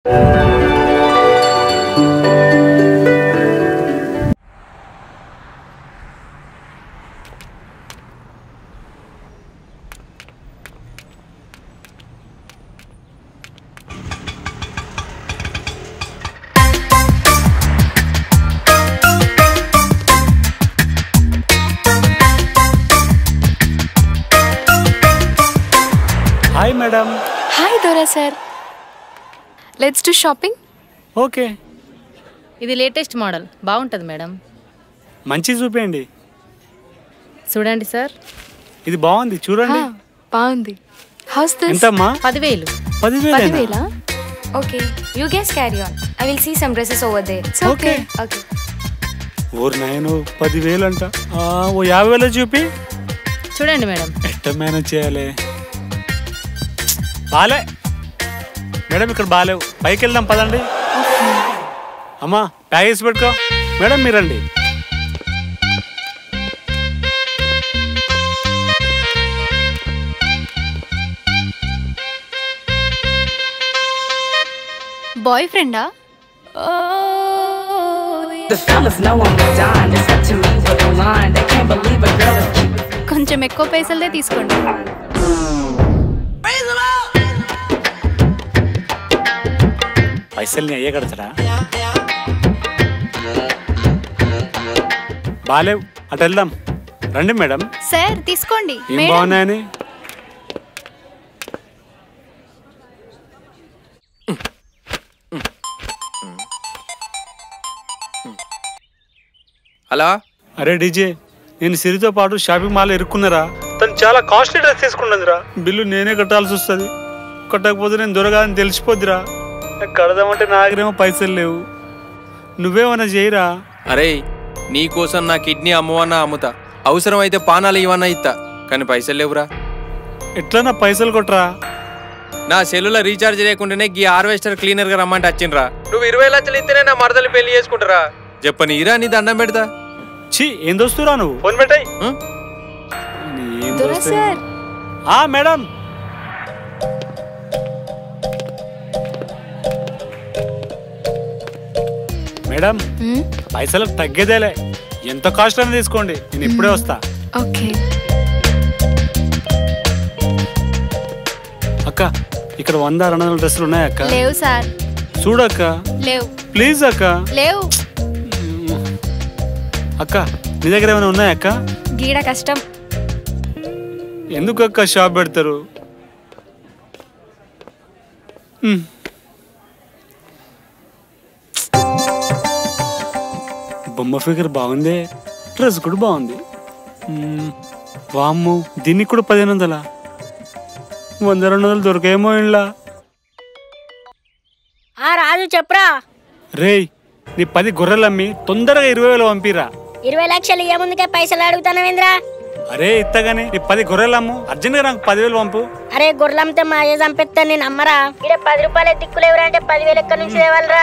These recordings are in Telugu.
Hi madam. Hi Dora sir. Let's do shopping. Okay. ఇది లేటెస్ట్ మోడల్ బాగుంటది మేడం. మంచి చూపండి. చూడండి సార్. ఇది బాగుంది చూడండి. బాగుంది. How's this? ఎంతమ్మా? 10,000. 10,000. Okay, you guys carry on. I will see some dresses over there. It's okay. Okay. Or నాయనో 10,000 అంట. ఓ 50,000 చూపి. చూడండి మేడం. ఎట్ట మేనేజ్ చేయాలి? బాలే మేడం ఇక్కడ బాలేవు పైకి వెళ్దాం పదండి. అమ్మా ప్యాకేజ్ పెట్టుకో మేడం మీరండి. బాయ్ ఫ్రెండా? కొంచెం ఎక్కువ పైసలదే తీసుకోండి. పైసల్ని అయ్యే కడతారా? బాలేవు అటు వెళ్దాం రండి మేడం. సార్ తీసుకోండి. ఏం బాగున్నాయని? హలో అరే డీజే నేను సిరితో పాటు షాపింగ్ మాల్ ఇరుక్కున్నారా? తను చాలా కాస్ట్లీ డ్రెస్ తీసుకున్నదిరా. బిల్లు నేనే కట్టాల్సి వస్తుంది. కట్టకపోతే నేను దొరగాలని తెలిసిపోద్దిరా. కడదామంటే నా దగ్గరేమో పైసలు లేవు. నువ్వేమన్నా చేయరా? అరే నీకోసం నా కిడ్నీ అమ్మవన్నా అమ్ముతా, అవసరం అయితే పానాలు ఇవన్నా ఇస్తా, కానీ పైసలు లేవురా. ఎట్లా నా పైసలు కొట్టరా? నా సెల్లులో రీఛార్జ్ లేకుండానే గీ హార్వెస్టర్ క్లీనర్ గా రమ్మంటే వచ్చిండ్రా. నువ్వు 20 లక్షలు ఇస్తేనే నా మరదలు పెళ్లి చేసుకుంటారా? చెప్పని ఇరా నీ దండం పెడతా. ఛీ ఏం దోస్తురా నువ్వు? ఫోన్ పెట్టాయి. దొరా సార్. మేడం మేడం పైసలకు తగ్గేదేలే. ఎంత కాస్ట్ అని తీసుకోండి, నేను ఇప్పుడే వస్తా. ఓకే అక్క ఇక్కడ 100-200 డ్రెస్సులు ఉన్నాయి అక్క. లేవు సార్. చూడక్క లేవు. ప్లీజ్ అక్క. లేవు. అక్క నీ దగ్గర ఏమైనా ఉన్నాయా అక్క? గీడ కష్టం. ఎందుకు అక్క షాప్ పెడతారు? బొమ్మ ఫిగర్ బాగుంది, డ్రెస్ కూడా బాగుంది. వామ్ము దీనికి కూడా 1500. 100-200 దొరకేమో ఇంట్లో. రాజు చెప్పరా? రేయ్ నీ 10 గొర్రెలు అమ్మి తొందరగా 20,000 పంపిరా. 20 లక్షలు ఏముందుకే పైసలు అడుగుతానవేంద్రా? అరే ఇత్తగానే నీ 10 గొర్రెలు అమ్ము, అర్జెంట్ గా నాకు 10,000 పంపు. అరే గొర్రెలమ్మితే మా అయ్య చంపెత్తాను, నేను అమ్మరా. ఇక్కడ 10 రూపాయలు దిక్కులేవురా అంటే 10,000 ఎక్కడి నుంచి తేవాలరా?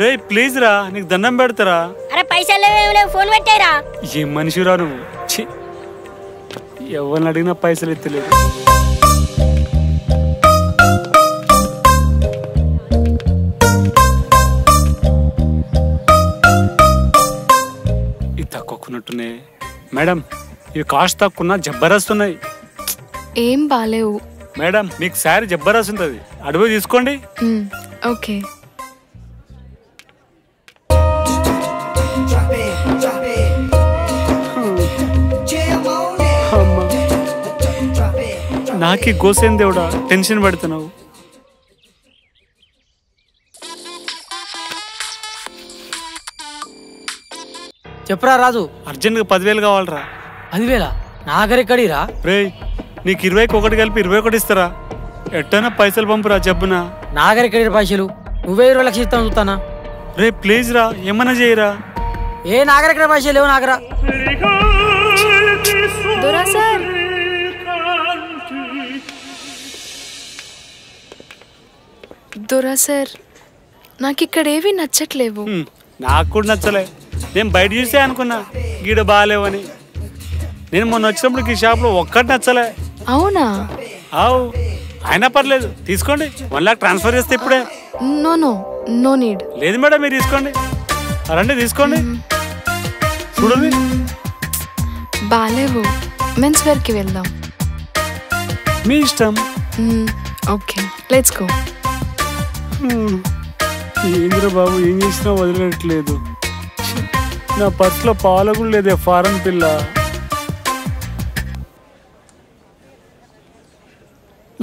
రే ప్లీజ్ రా, నీకు దండం పెడతారా. అరే పైసలు లేవు, ఫోన్ పెట్టారా? ఏం మనిషిరా నువ్వు. ఎవరిని అడిగినా పైసలు ఎత్తలేదు. ఇది తక్కువకున్నట్టునే మేడం. ఇవి కాస్ట్ తక్కువ జబ్బరస్తున్నాయి. ఏం బాలేవు మేడం. మీకు శారీ జబ్బరస్ ఉంటుంది, అడుగు తీసుకోండి. ఓకే నాకి గోసేం దేవుడా టెన్షన్ పెడుతున్నావు. చెప్పరా రాజు? అర్జెంట్ గా 10,000 కావాలరా. 10,000 నా దగ్గరెక్కడిరా? రే నీకు 20కి 1 కలిపి 21 ఇస్తారా? ఎట్టైనా పైసలు పంపురా చెప్పునా. నా దగ్గరెక్కడి పైసలు? నువ్వే 20 లక్షలు ఇస్తాను చూస్తానా? రే ప్లీజ్ రా, ఏమన్నా చేయరా. ఏ నా దగ్గర పైసలు లేవు. నాగరా దొరా సార్. దొరా సార్ నాకు ఇక్కడ ఏవి నచ్చట్లేవు. నాకు కూడా నచ్చలే. నేను బయట చూసే అనుకున్నా గీడ బాగాలేవని. నేను మొన్న వచ్చినప్పుడు ఈ షాప్ లో ఒక్కటి నచ్చలే. అవునా? అవు అయినా పర్లేదు తీసుకోండి. 1 లక్ష ట్రాన్స్ఫర్ చేస్తే ఇప్పుడే. No no no need. లేదు మేడం, మీరు తీసుకోండి. రండి తీసుకోండి. చూడండి. బాలేవు, మెన్స్ వేర్కి వెళ్దాం. మీ ఇష్టం. Okay, let's go. ఏంద్ర బాబు, ఏం చేసినా వదిలేట్లేదు. నా పర్సులో పాలు కూడా లేదే ఫారెన్ పిల్ల.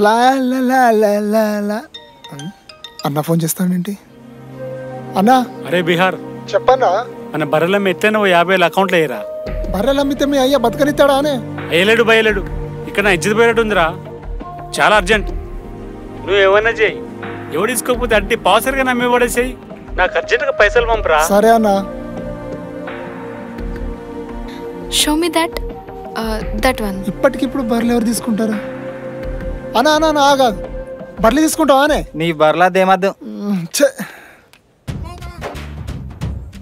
లా లా లా లా లా లా. అన్న ఫోన్ చేస్తాడేంటి? అన్నా. అరే బిహార్, చెప్పన్నా. మన బర్రెలమ్మ ఎట్లయినా 50,000 అకౌంట్లో వేయరా. బర్రెలు అమ్మితే మీ అయ్యా బతకనిస్తాడా అనే? అయ్యలేడు భయలేడు. ఇక్కడ నా ఇజ్జత్ పోయినట్టుందిరా. చాలా అర్జెంట్. నువ్వు ఏమన్నా చేయి. ఎవడు తీసుకోకపోతే అట్టి పాసరిగా నమ్మి పడేసేయి. నాకు అర్జెంట్గా పైసలు పంపరా. సరే అన్నా. Show me that one. ఇప్పటికిప్పుడు బర్రెలు ఎవరు తీసుకుంటారు? అన్నా అన్నా అన్నా ఆగా. బర్రెలు తీసుకుంటావా అనే? నీ బర్రెలదేమద్దు.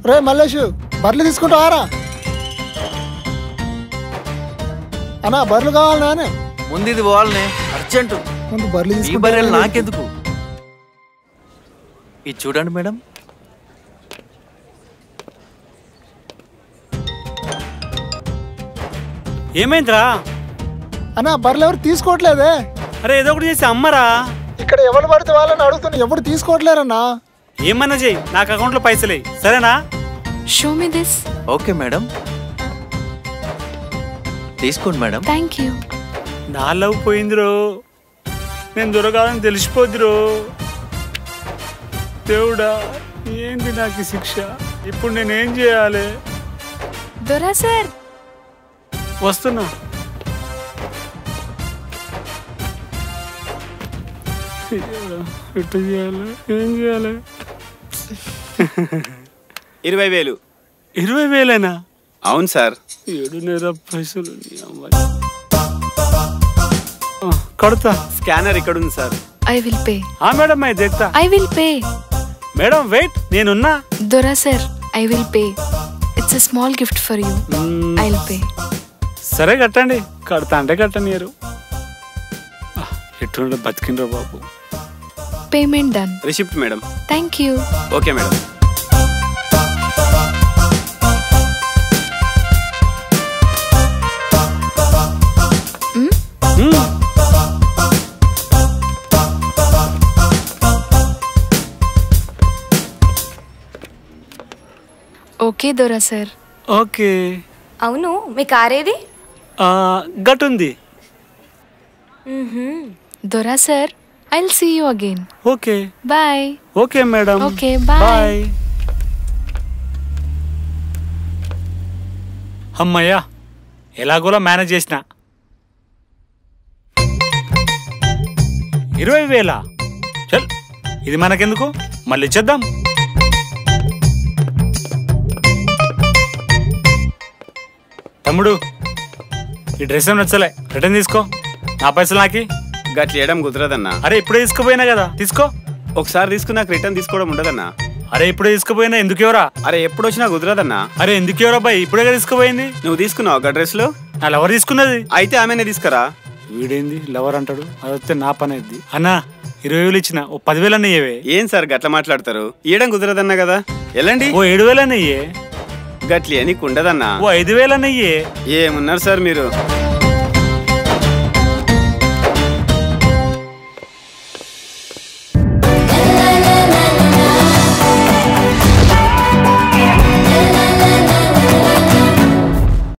రే మల్లేషు, బర్రెలు తీసుకుంటావారా? అన్నా బర్రెలు కావాలనా అనే? ముందు ఇది పోవాలనే, అర్జెంటు. ముందు బర్రెలు ఈ తీసుకుంటా. బర్రెలు నాకెందుకు? ఇది చూడండి మేడం. ఏమైందిరా? అన్నా బర్రెలు ఎవరు తీసుకోవట్లేదే. అరే ఏదో ఒకటి చేసి అమ్మరా. ఇక్కడ ఎవరు పడితే వాళ్ళని అడుగుతున్నా, ఎవరు తీసుకోవట్లేరన్నా. ఏమన్నా చేయి, నాకు అకౌంట్లో పైసలే, సరేనా? Show me this. Okay madam, తీసుకోండి మేడం. Thank you. నా లవ్ పోయిందిరో. నేను దొరకాలని తెలిసిపోద్దిరో. దేవుడా, ఏంటి నాకు శిక్ష? ఇప్పుడు నేనేం చేయాలి? దొరా సార్. వస్తున్నా. ఎట్లా చేయాలి? ఏం చేయాలి? 20,000. 20,000? అవును సార్. 7,500 పైసలు. కడతా. స్కానర్ ఇక్కడ ఉంది sir. I will pay. Madam मैं देखता. I will pay. Madam wait, నేనున్నా. దొరా sir, I will pay. It's a small gift for you. I will pay. సరే కట్టండి. కడతా అంటే కట్టనియరు. ఎట్లుండే బతికిండ్రో బాబు. Payment done. Receipt madam. Thank you. Okay madam. Okay దొరా సార్. ఓకే. అవును, మీ కార్ ఏది? గటుంది. దొరా sir, I will see you again. Okay bye. Okay madam. Okay bye. అమ్మయ్యా, ఎలాగోలా మేనేజ్ చేసిన. 20,000. చల్, ఇది మనకెందుకు, మళ్ళీ ఇచ్చేద్దాం. తమ్ముడు, ఈ డ్రెస్ ఏం నచ్చలే, రిటర్న్ తీసుకో. నా పైసలు నాకి. గట్ల వేయడం కుదరదన్నా. అరే ఇప్పుడే తీసుకుపోయినా కదా, తీసుకో. ఒకసారి తీసుకున్నాక రిటర్న్ తీసుకోవడం ఉండదన్నా. అరే ఇప్పుడే తీసుకుపోయినా, ఎందుకు ఎవరా? అరే ఎప్పుడు వచ్చినా కుదరదన్నా. అరే ఎందుకు ఎవరా బాయ్, ఇప్పుడే తీసుకుపోయింది. నువ్వు తీసుకున్నావు ఆ డ్రెస్ లో? నా లవర్ తీసుకున్నది. అయితే ఆమెనే తీసుకురా. వీడేంది లవర్ అంటాడు, అది వస్తే నా పని అయింది. అన్నా 20,000 ఇచ్చిన, ఓ 10,000 అన్నయ్యవే. ఏం సార్ గట్ల మాట్లాడతారు? ఇయడం కుదరదన్నా కదా. వెళ్ళండి. ఓ 7,000 అన్నయ్యే. గట్లి అని ఉండదన్నా. ఓ 5,000 అన్నయ్యే. ఏమున్నారు సార్ మీరు?